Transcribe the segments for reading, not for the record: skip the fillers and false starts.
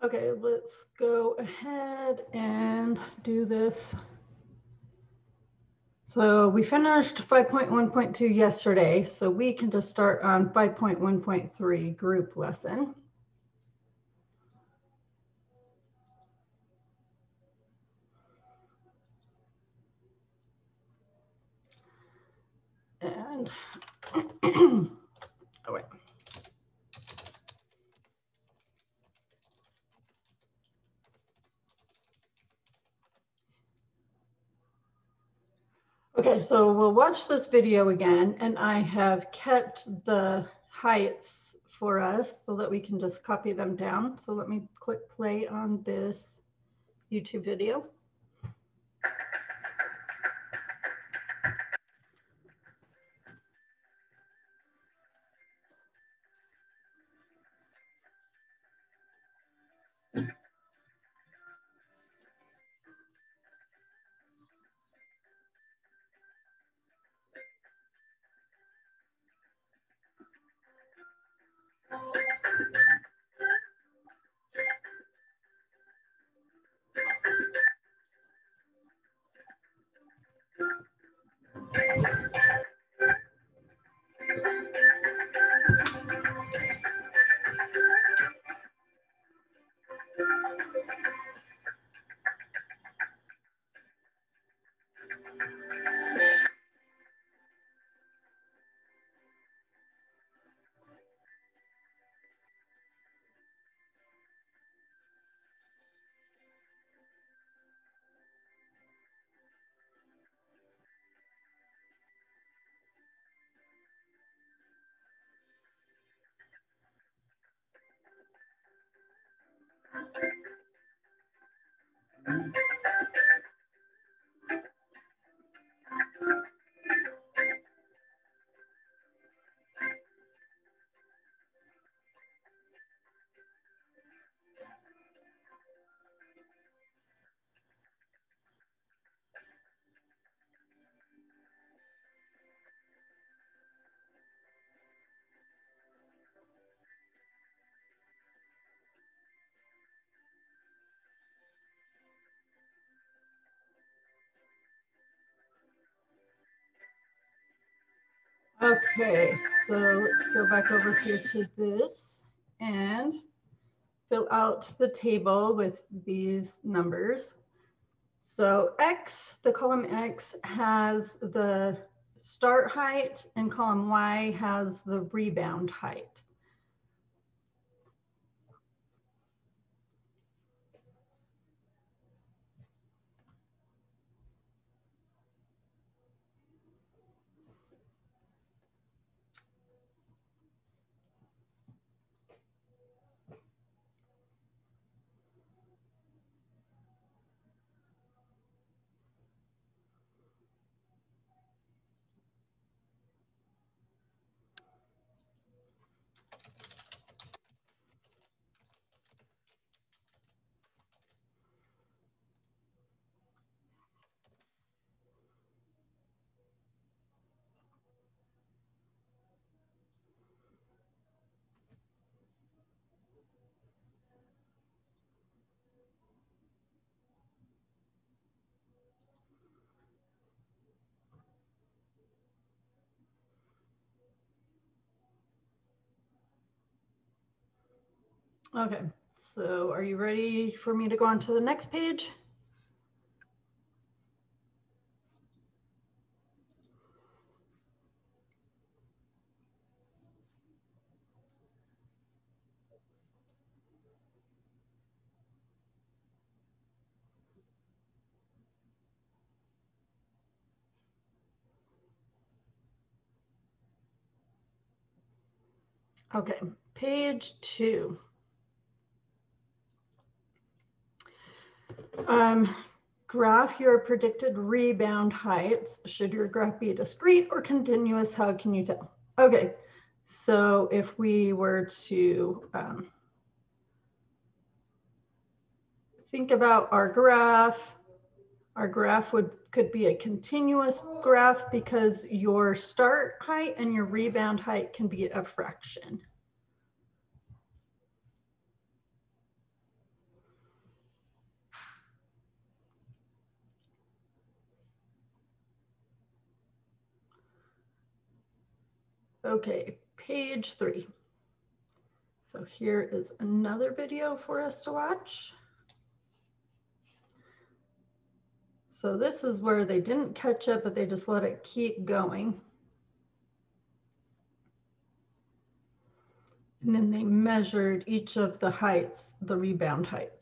Okay, let's go ahead and do this. So we finished 5.1.2 yesterday, so we can just start on 5.1.3 group lesson. And oh wait. Okay, so we'll watch this video again, and I have kept the heights for us so that we can just copy them down. So let me click play on this YouTube video. Okay, so let's go back over here to this and fill out the table with these numbers. So X, the column X has the start height and column Y has the rebound height. Okay, so are you ready for me to go on to the next page? Okay, page 2. Graph your predicted rebound heights. Should your graph be discrete or continuous? How can you tell? Okay, so if we were to think about our graph could be a continuous graph because your start height and your rebound height can be a fraction. Okay, page 3. So here is another video for us to watch. So this is where they didn't catch up, but they just let it keep going. And then they measured each of the heights, the rebound heights.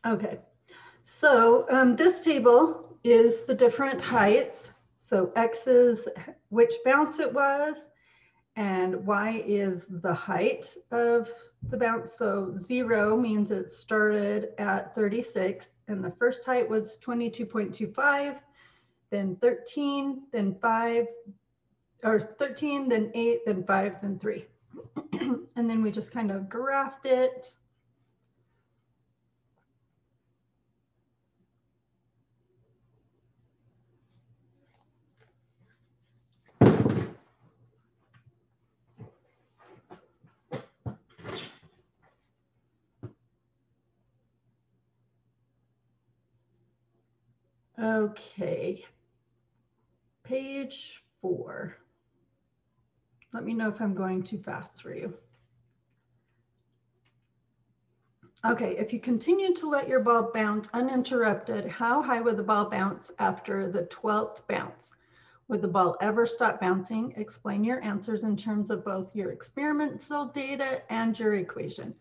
Okay, so this table is the different heights. So X is which bounce it was, and Y is the height of the bounce. So 0 means it started at 36, and the first height was 22.25, then 13, then 5, or 13, then 8, then 5, then 3. And then we just kind of graphed it. Okay, page 4. Let me know if I'm going too fast for you. Okay, if you continue to let your ball bounce uninterrupted, how high would the ball bounce after the 12th bounce? Would the ball ever stop bouncing? Explain your answers in terms of both your experimental data and your equation.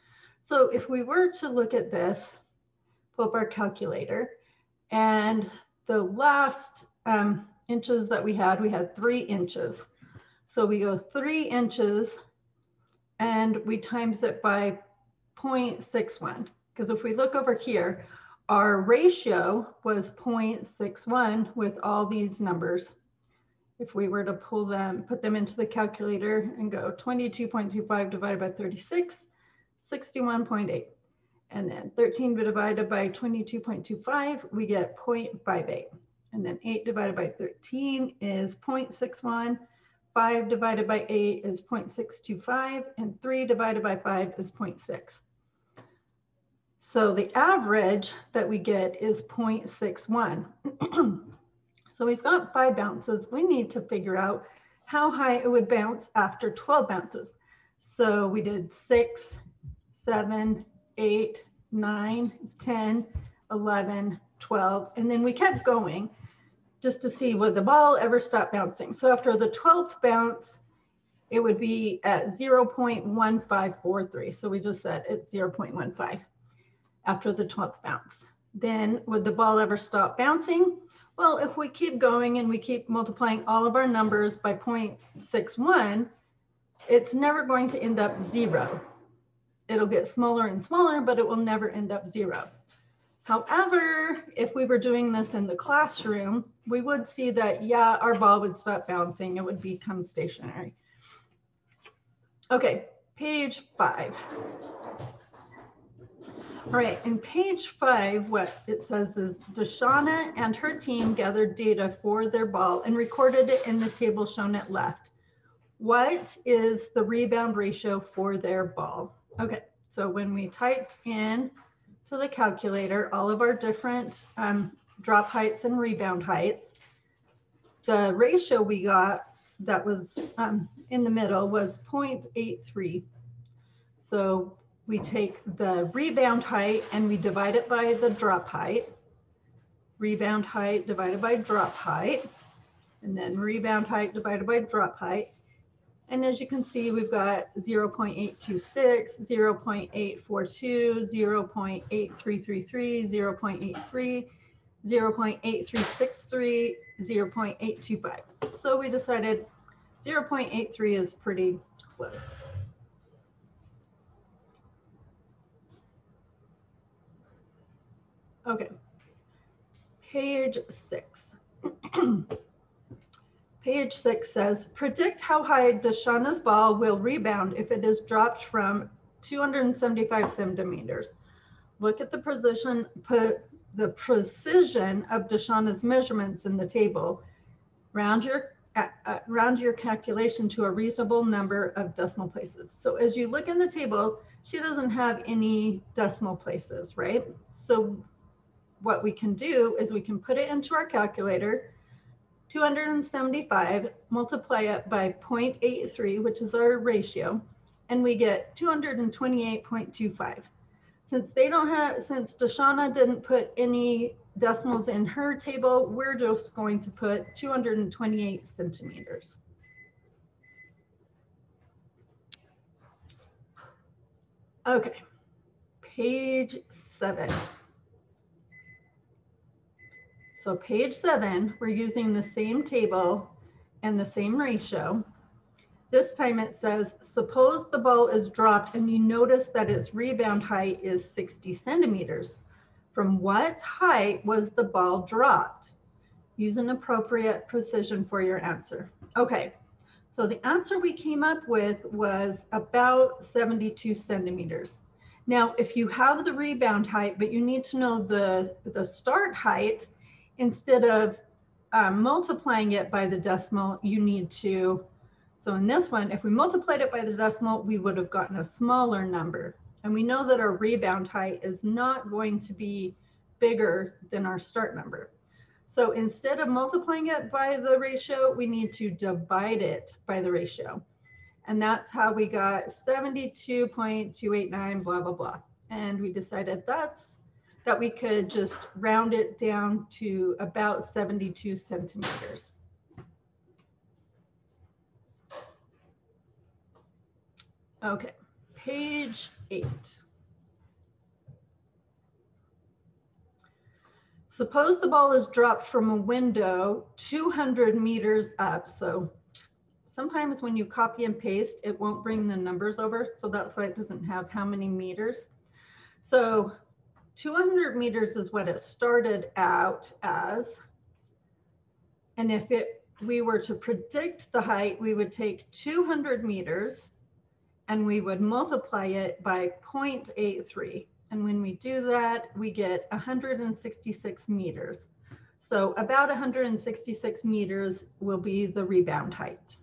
So if we were to look at this, pull up our calculator, and the last inches that we had 3 inches. So we go 3 inches and we times it by 0.61. Because if we look over here, our ratio was 0.61 with all these numbers. If we were to put them into the calculator and go 22.25 divided by 36, 61.8. And then 13 divided by 22.25, we get 0.58. And then 8 divided by 13 is 0.61. 5 divided by 8 is 0.625. And 3 divided by 5 is 0.6. So the average that we get is 0.61. So we've got 5 bounces. We need to figure out how high it would bounce after 12 bounces. So we did 6, 7, 8, 9, 10, 11, 12, and then we kept going just to see would the ball ever stop bouncing. So after the 12th bounce, it would be at 0.1543. So we just said it's 0.15 after the 12th bounce. Then would the ball ever stop bouncing? Well, if we keep going and we keep multiplying all of our numbers by 0.61, it's never going to end up 0. It'll get smaller and smaller, but it will never end up 0. However, if we were doing this in the classroom, we would see that, yeah, our ball would stop bouncing. It would become stationary. Okay, page 5. All right, in page 5, what it says is Deshauna and her team gathered data for their ball and recorded it in the table shown at left. What is the rebound ratio for their ball? Okay, so when we typed in to the calculator all of our different drop heights and rebound heights, the ratio we got that was in the middle was 0.83. So we take the rebound height and we divide it by the drop height. Rebound height divided by drop height, and then rebound height divided by drop height. And as you can see, we've got 0.826, 0.842, 0.8333, 0.83, 0.8363, 0.825. So we decided 0.83 is pretty close. Okay, page 6. Page 6 says, predict how high Deshauna's ball will rebound if it is dropped from 275 centimeters. Look at the the precision of Dashauna's measurements in the table, round your calculation to a reasonable number of decimal places. So as you look in the table, she doesn't have any decimal places, right? So what we can do is we can put it into our calculator, 275, multiply it by 0.83, which is our ratio, and we get 228.25. Since Dashauna didn't put any decimals in her table, we're just going to put 228 centimeters. Okay, page 7. So page 7, we're using the same table and the same ratio. This time it says, suppose the ball is dropped and you notice that its rebound height is 60 centimeters. From what height was the ball dropped? Use an appropriate precision for your answer. Okay, so the answer we came up with was about 72 centimeters. Now, if you have the rebound height, but you need to know the start height, instead of multiplying it by the decimal, you need to, so in this one, if we multiplied it by the decimal, we would have gotten a smaller number. And we know that our rebound height is not going to be bigger than our start number. So instead of multiplying it by the ratio, we need to divide it by the ratio. And that's how we got 72.289, blah, blah, blah. And we decided that we could just round it down to about 72 centimeters. Okay, page 8. Suppose the ball is dropped from a window 200 meters up. So sometimes when you copy and paste, it won't bring the numbers over. So that's why it doesn't have how many meters. So 200 meters is what it started out as. And if we were to predict the height, we would take 200 meters and we would multiply it by 0.83. And when we do that, we get 166 meters. So about 166 meters will be the rebound height.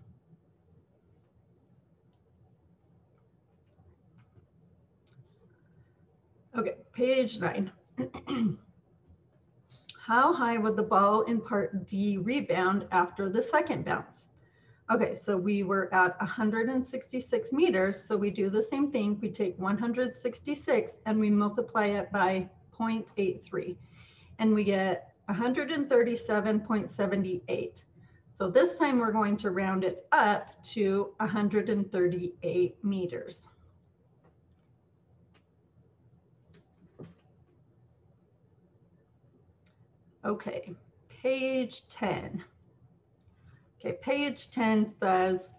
Okay, page 9. How high would the ball in part D rebound after the second bounce? Okay, so we were at 166 meters, so we do the same thing. We take 166 and we multiply it by 0.83, and we get 137.78. So this time we're going to round it up to 138 meters. Okay, page 10. Okay, page 10 says,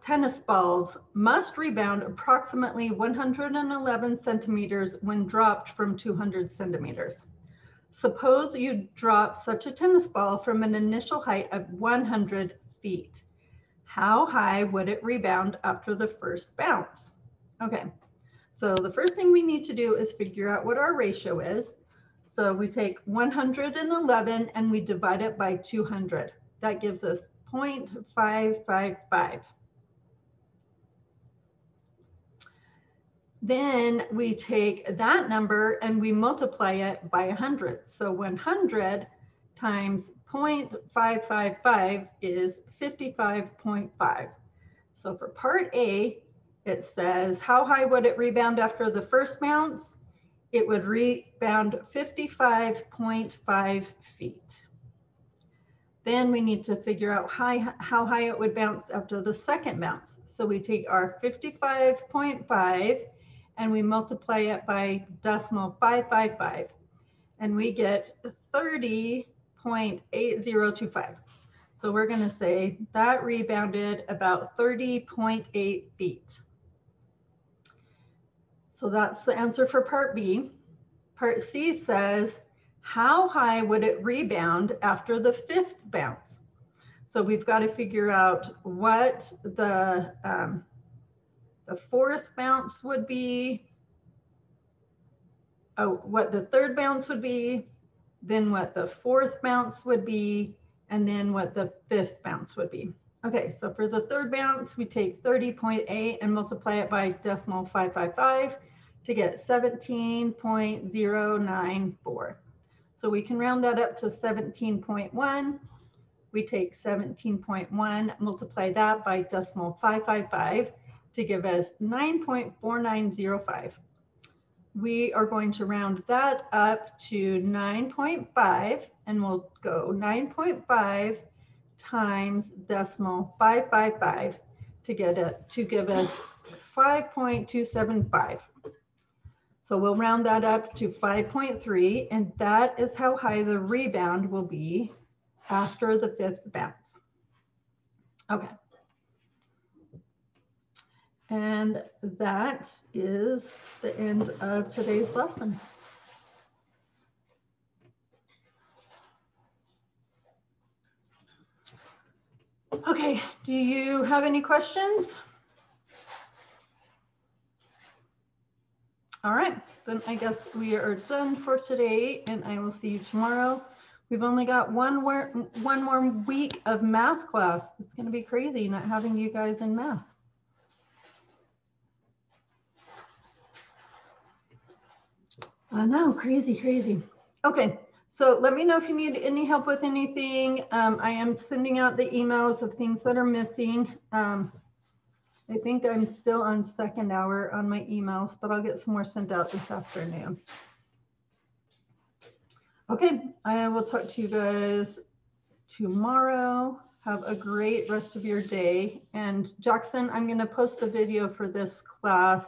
tennis balls must rebound approximately 111 centimeters when dropped from 200 centimeters. Suppose you drop such a tennis ball from an initial height of 100 feet. How high would it rebound after the first bounce? Okay, so the first thing we need to do is figure out what our ratio is. So we take 111 and we divide it by 200. That gives us 0.555. Then we take that number and we multiply it by 100. So 100 times 0.555 is 55.5. So for part A, it says, how high would it rebound after the first bounce? It would rebound 55.5 feet. Then we need to figure out how high it would bounce after the second bounce. So we take our 55.5 and we multiply it by decimal 555, and we get 30.8025. So we're going to say that rebounded about 30.8 feet. So that's the answer for part B. Part C says, how high would it rebound after the fifth bounce? So we've got to figure out what the fourth bounce would be, what the third bounce would be, then what the fourth bounce would be, and then what the fifth bounce would be. Okay, so for the third bounce, we take 30.8 and multiply it by decimal 555 to get 17.094. So we can round that up to 17.1. We take 17.1, multiply that by decimal 555 to give us 9.4905. We are going to round that up to 9.5, and we'll go 9.5 times decimal 555 to give us 5.275. So we'll round that up to 5.3, and that is how high the rebound will be after the fifth bounce. Okay. And that is the end of today's lesson. Okay, do you have any questions? All right, then I guess we are done for today, and I will see you tomorrow. We've only got one more week of math class. It's going to be crazy not having you guys in math. I know, crazy, crazy. Okay, so let me know if you need any help with anything. I am sending out the emails of things that are missing. I think I'm still on second hour on my emails, but I'll get some more sent out this afternoon. Okay, I will talk to you guys tomorrow. Have a great rest of your day. And Jackson, I'm going to post the video for this class